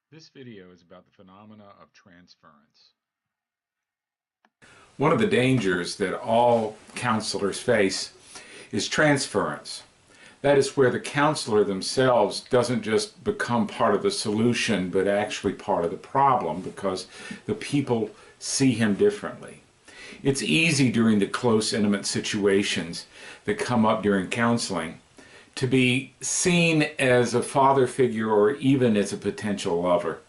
This video is about the phenomena of transference. One of the dangers that all counselors face is transference. That is where the counselor themselves doesn't just become part of the solution, but actually part of the problem because the people see him differently. It's easy during the close, intimate situations that come up during counseling to be seen as a father figure or even as a potential lover.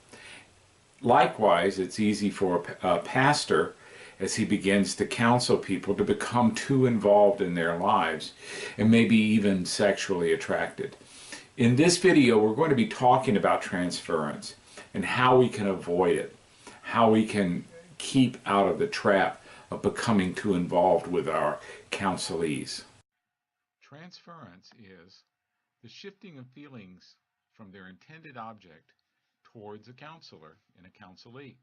Likewise, it's easy for a pastor, as he begins to counsel people, to become too involved in their lives and maybe even sexually attracted. In this video, we're going to be talking about transference and how we can avoid it, how we can keep out of the trap of becoming too involved with our counselees. Transference is the shifting of feelings from their intended object towards a counselor and a counselee.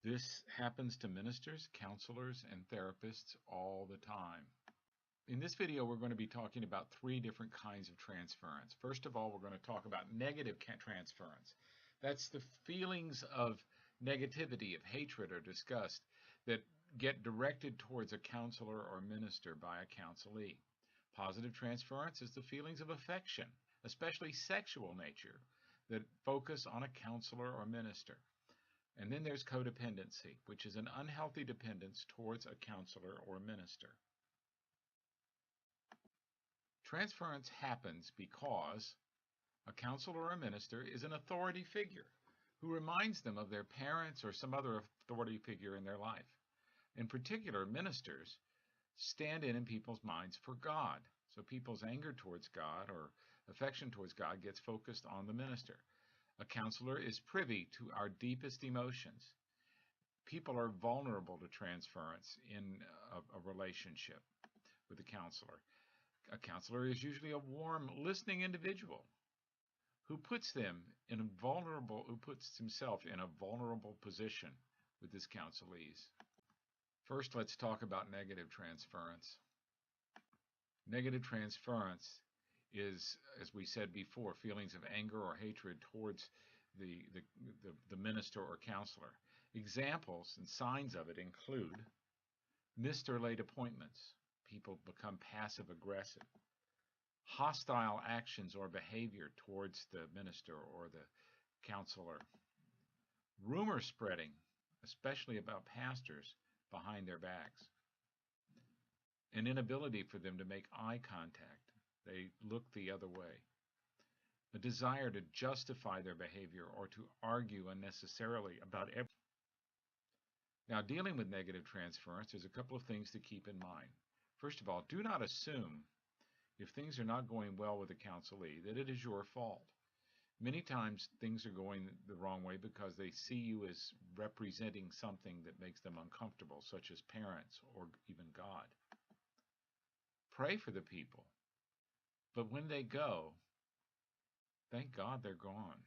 This happens to ministers, counselors, and therapists all the time. In this video, we're going to be talking about three different kinds of transference. First of all, we're going to talk about negative transference. That's the feelings of negativity, of hatred or disgust that get directed towards a counselor or minister by a counselee. Positive transference is the feelings of affection, especially sexual nature, that focus on a counselor or minister. And then there's codependency, which is an unhealthy dependence towards a counselor or minister. Transference happens because a counselor or a minister is an authority figure who reminds them of their parents or some other authority figure in their life. In particular, ministers stand in people's minds for God. So people's anger towards God or affection towards God gets focused on the minister. A counselor is privy to our deepest emotions. People are vulnerable to transference in a relationship with a counselor. A counselor is usually a warm, listening individual who puts himself in a vulnerable position with his counselees. First, let's talk about negative transference. Negative transference is, as we said before, feelings of anger or hatred towards the minister or counselor. Examples and signs of it include missed or late appointments. People become passive aggressive. Hostile actions or behavior towards the minister or the counselor. Rumor spreading, especially about pastors, behind their backs. An inability for them to make eye contact. They look the other way. A desire to justify their behavior or to argue unnecessarily about everything. Now, dealing with negative transference, there's a couple of things to keep in mind. First of all, do not assume if things are not going well with a counselee that it is your fault. Many times things are going the wrong way because they see you as representing something that makes them uncomfortable, such as parents or even God. Pray for the people, but when they go, thank God they're gone.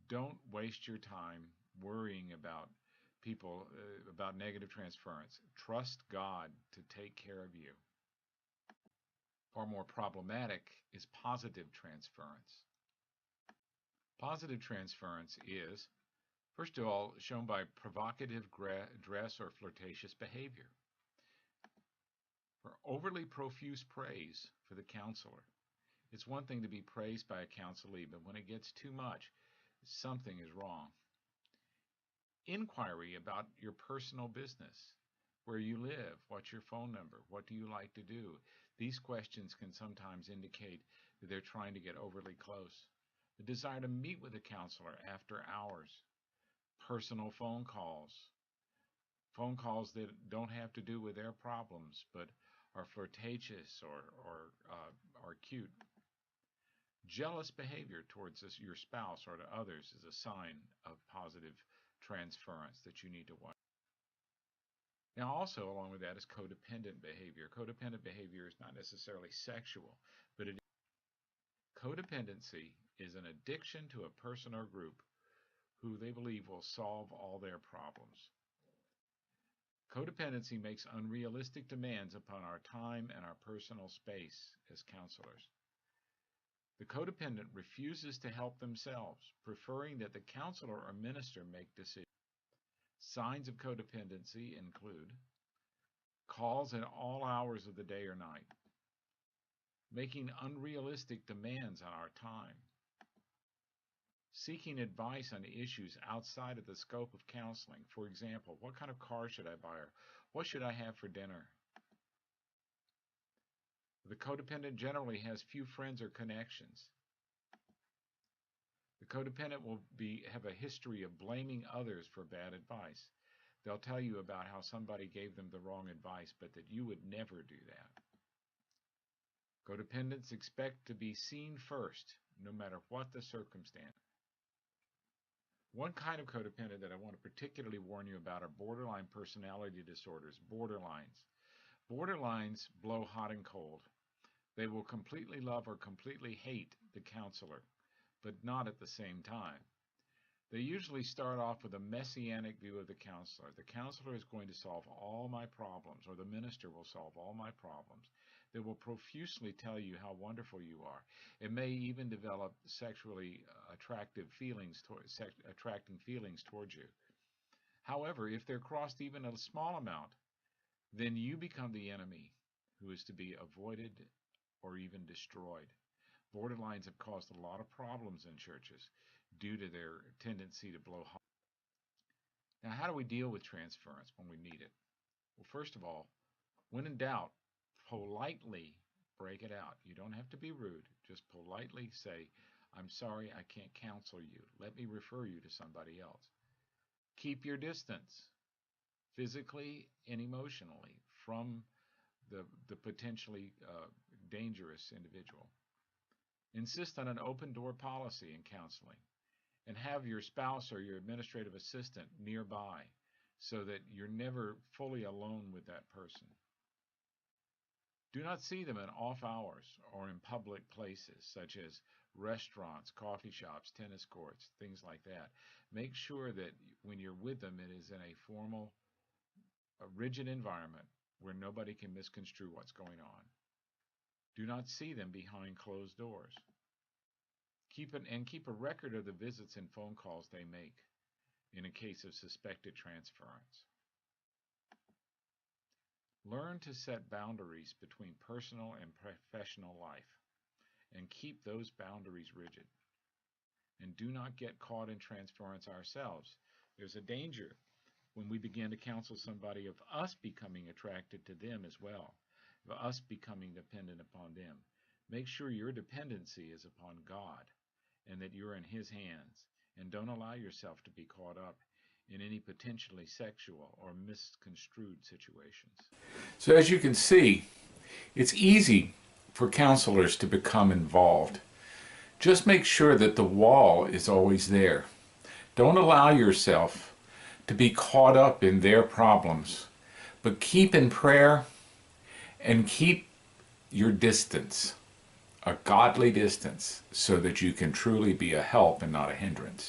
Don't waste your time worrying about people, about negative transference. Trust God to take care of you. Far more problematic is positive transference. Positive transference is, first of all, shown by provocative dress or flirtatious behavior. For overly profuse praise for the counselor. It's one thing to be praised by a counselee, but when it gets too much, something is wrong. Inquiry about your personal business, where you live, what's your phone number, what do you like to do? These questions can sometimes indicate that they're trying to get overly close. The desire to meet with a counselor after hours. Personal phone calls that don't have to do with their problems, but are flirtatious or cute. Jealous behavior towards your spouse or to others is a sign of positive transference that you need to watch. Now, also along with that is codependent behavior. Codependent behavior is not necessarily sexual, but codependency is an addiction to a person or group who they believe will solve all their problems. Codependency makes unrealistic demands upon our time and our personal space as counselors. The codependent refuses to help themselves, preferring that the counselor or minister make decisions. Signs of codependency include calls at all hours of the day or night, making unrealistic demands on our time, seeking advice on issues outside of the scope of counseling. For example, what kind of car should I buy, or what should I have for dinner? The codependent generally has few friends or connections. The codependent will have a history of blaming others for bad advice. They'll tell you about how somebody gave them the wrong advice, but that you would never do that. Codependents expect to be seen first, no matter what the circumstance. One kind of codependent that I want to particularly warn you about are borderline personality disorders, borderlines. Borderlines blow hot and cold. They will completely love or completely hate the counselor, but not at the same time. They usually start off with a messianic view of the counselor. The counselor is going to solve all my problems, or the minister will solve all my problems. They will profusely tell you how wonderful you are. It may even develop sexually attracting feelings towards you. However, if they're crossed even a small amount, then you become the enemy who is to be avoided or even destroyed. Borderlines have caused a lot of problems in churches due to their tendency to blow hot. Now, how do we deal with transference when we need it? Well, first of all, when in doubt, politely break it out. You don't have to be rude. Just politely say, I'm sorry, I can't counsel you. Let me refer you to somebody else. Keep your distance, physically and emotionally, from the potentially dangerous individual. Insist on an open door policy in counseling, and have your spouse or your administrative assistant nearby so that you're never fully alone with that person. Do not see them in off hours or in public places such as restaurants, coffee shops, tennis courts, things like that. Make sure that when you're with them, it is in a formal, rigid environment where nobody can misconstrue what's going on. Do not see them behind closed doors. Keep a record of the visits and phone calls they make in a case of suspected transference. Learn to set boundaries between personal and professional life, and keep those boundaries rigid. And do not get caught in transference ourselves. There's a danger when we begin to counsel somebody of us becoming attracted to them as well, of us becoming dependent upon them. Make sure your dependency is upon God and that you're in His hands, and don't allow yourself to be caught up in any potentially sexual or misconstrued situations. So as you can see, it's easy for counselors to become involved. Just make sure that the wall is always there. Don't allow yourself to be caught up in their problems, but keep in prayer and keep your distance, a godly distance, so that you can truly be a help and not a hindrance.